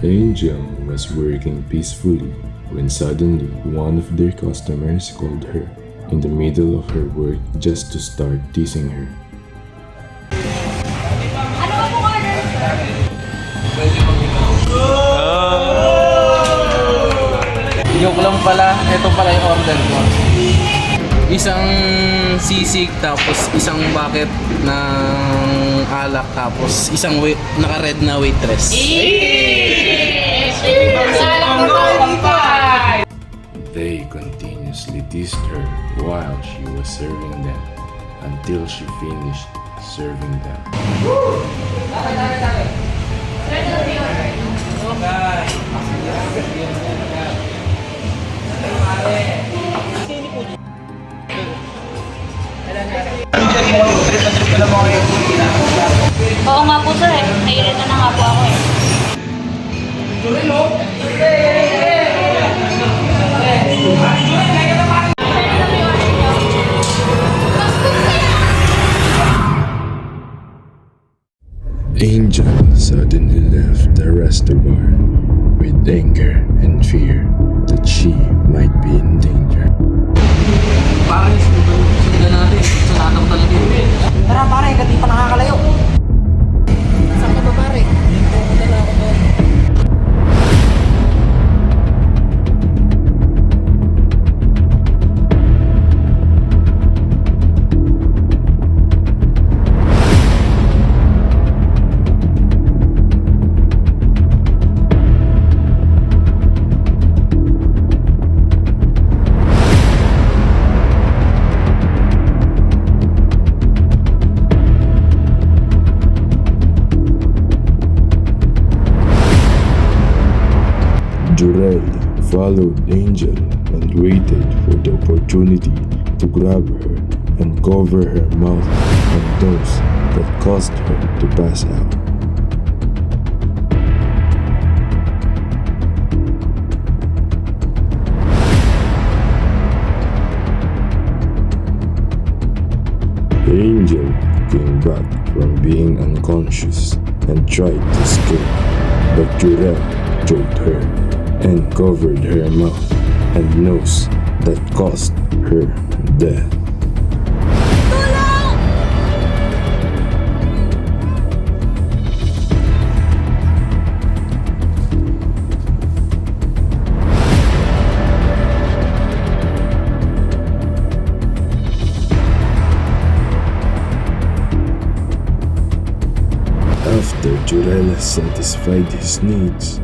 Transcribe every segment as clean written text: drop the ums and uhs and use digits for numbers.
Angel was working peacefully when suddenly one of their customers called her in the middle of her work just to start teasing her. Ano ba pong order, sir? Joke lang pala, ito pala yung order ko. Isang sisig, tapos isang bucket ng alak, tapos isang naka-red na waitress. They continuously teased her while she was serving them until she finished serving them. Oo nga po, sir. Nairita na nga po ako eh. Angel suddenly left the restaurant with anger and fear that she might be in danger. Pare, sundan natin. Sundan ko talaga yun. Tara pare, hindi pa nakakalayo. Saan ka ba pare? Dito ko na ako doon. Jurel followed Angel and waited for the opportunity to grab her and cover her mouth and nose that caused her to pass out. Angel came back from being unconscious and tried to escape, but Jurel choked her and covered her mouth and nose that caused her death. After Jurel satisfied his needs,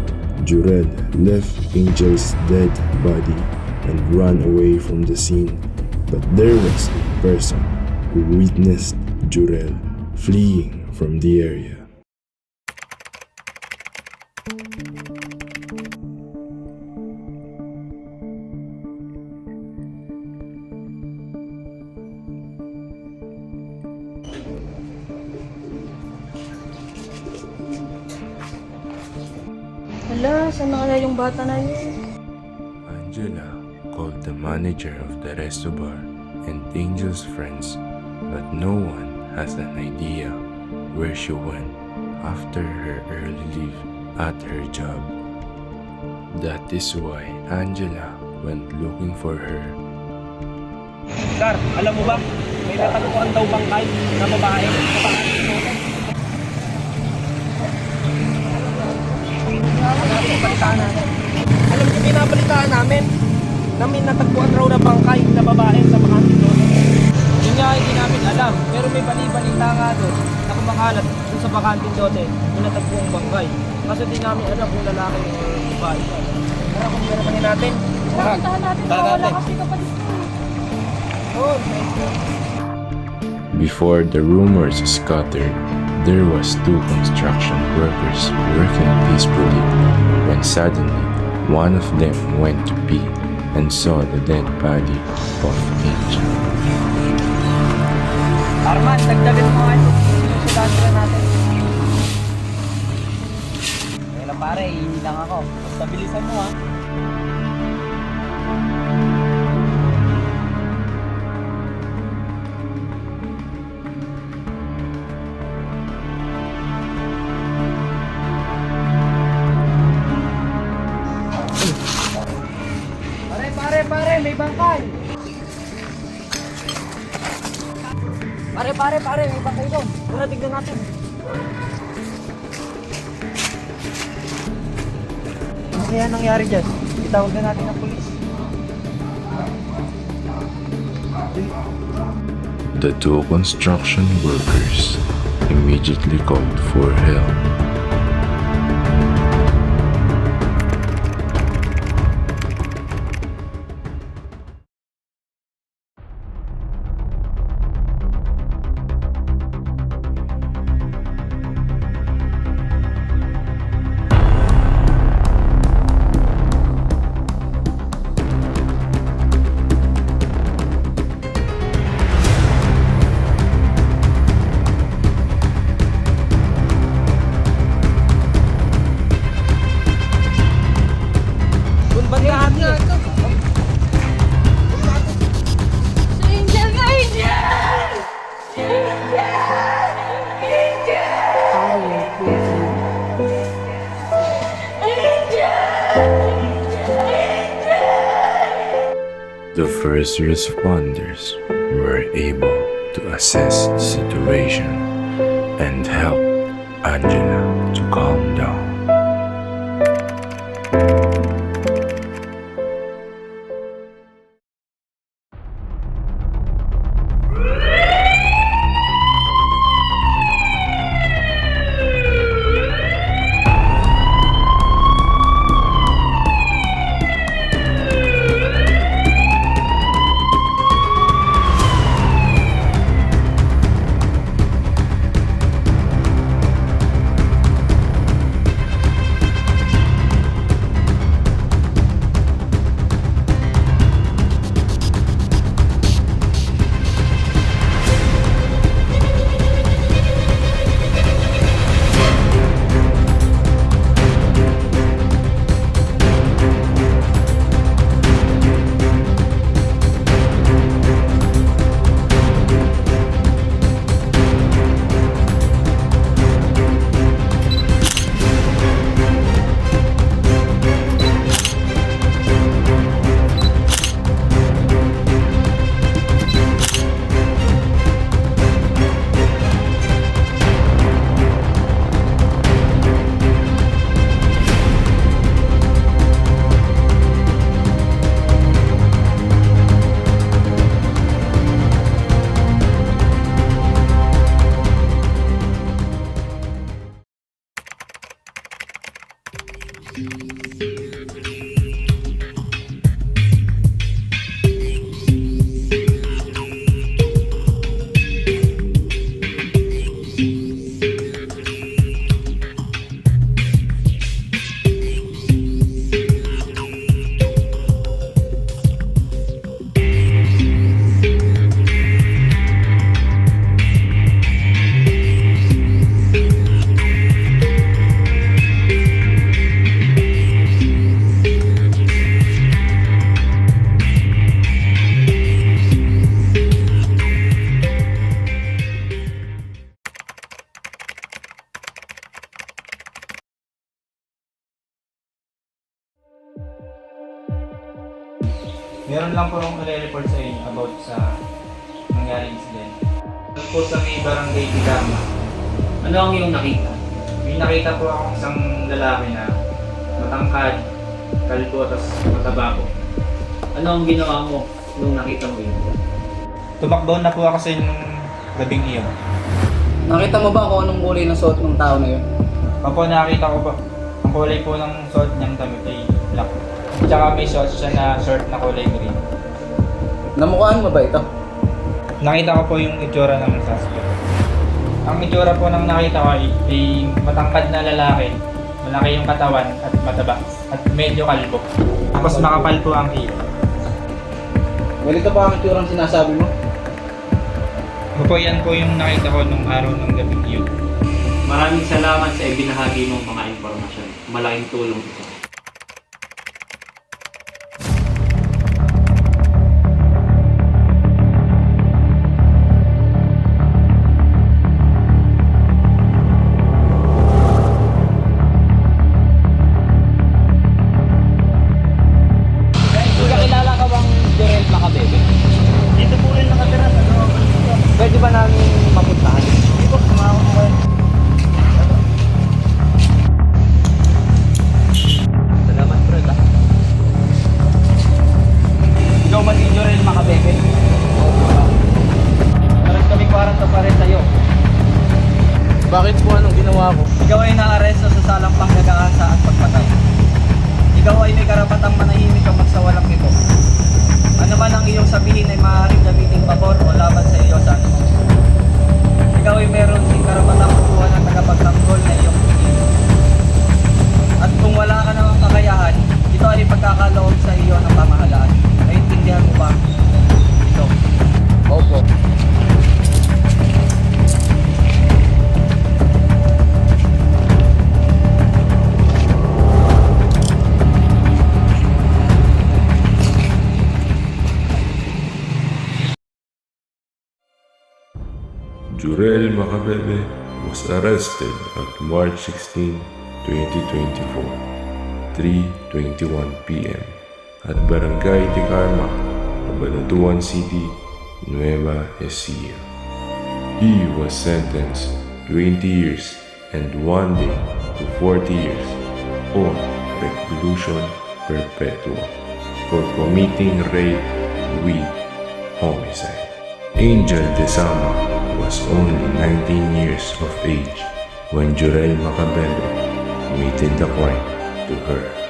Jurel left Angel's dead body and ran away from the scene, but there was a person who witnessed Jurel fleeing from the area. Hala, saan na kaya yung bata na yun? Angela called the manager of the resto bar and Angel's friends, but no one has an idea where she went after her early leave at her job. That is why Angela went looking for her. Sir, alam mo ba? May natagpuan daw bangkay na babae. Alam niyo, binabalitaan namin na may natagpuan raw na bangkay na babae sa Bakanting Lote. Yun nga, hindi namin alam. Pero may bali-balita nga doon na kumakalat doon sa Bakanting Lote yung natagpuang bangkay. Kasi di namin alam kung lalaki o babae. Tara, kung meron natin. Tara, Puntahan natin. Wala kasi kapatid ko. oh, Before the rumors scattered, there was two construction workers working peacefully when suddenly one of them went to pee and saw the dead body of Angel. Arman, dagdagan mo nga ito. Susulan natin. Kaya pare, hindi lang ako. Basta bilisan mo ha. Pare, may patay doon. Tara, tignan natin. Ano kaya nangyari dyan? Itawag na natin ang pulis. The two construction workers immediately called for help. Doon ba natin? Si Angel nga, Angel! The first responders were able to assess the situation and help Angela to calm down. Meron lang po akong i-report sa inyo about sa nangyaring incident. Tapos po sa may barangay Tigama. Ano ang iyong nakita? May nakita po akong isang lalaki na matangkad, kalbo, tapos mataba po. Ano ang ginawa mo nung nakita mo yun? Tumakbo na po ako sa inyong gabing iyon. Nakita mo ba kung anong kulay ng suot ng tao na yun? Opo, nakita ko po. Ang kulay po ng suot niyang damit ay black. Tsaka may suot siya na short na kulay green. Namukhaan mo ba ito? Nakita ko po yung itsura ng suspect. Ang itsura po ng nakita ko ay matangkad na lalaki. Malaki yung katawan at mataba. At medyo kalbo. Tapos makapal po ang iyo. Ganito ba ang itsurang sinasabi mo? Opo, yan po yung nakita ko nung araw ng gabing iyon. Maraming salamat sa ibinahagi mong mga impormasyon. Malaking tulong ito. Pwede ba namin Bakit po anong ginawa ko? Ikaw ay naaresto sa salang panggagahasa at pagpatay. Ikaw ay may karapatang manahimik ang magsawalang ito. Ano man ang iyong sabihin ay maaaring gamitin pabor o laban sa iyo sa anumang gusto. Ikaw ay meron din karapatang kukuha ng tagapagtanggol na iyong pinili. At kung wala ka namang kakayahan, ito ay pagkakaloob sa iyo ng pamahalaan. Naiintindihan mo ba? Ito. Opo. Jurel Macabebe was arrested at March 16, 2024, 3:21 p.m. at Barangay de Carma, Cabanatuan City, Nueva Ecija. He was sentenced 20 years and 1 day to 40 years or reclusion perpetua for committing rape with homicide. Angel Desama was only 19 years of age when Jurel Macabebe committed the crime to her.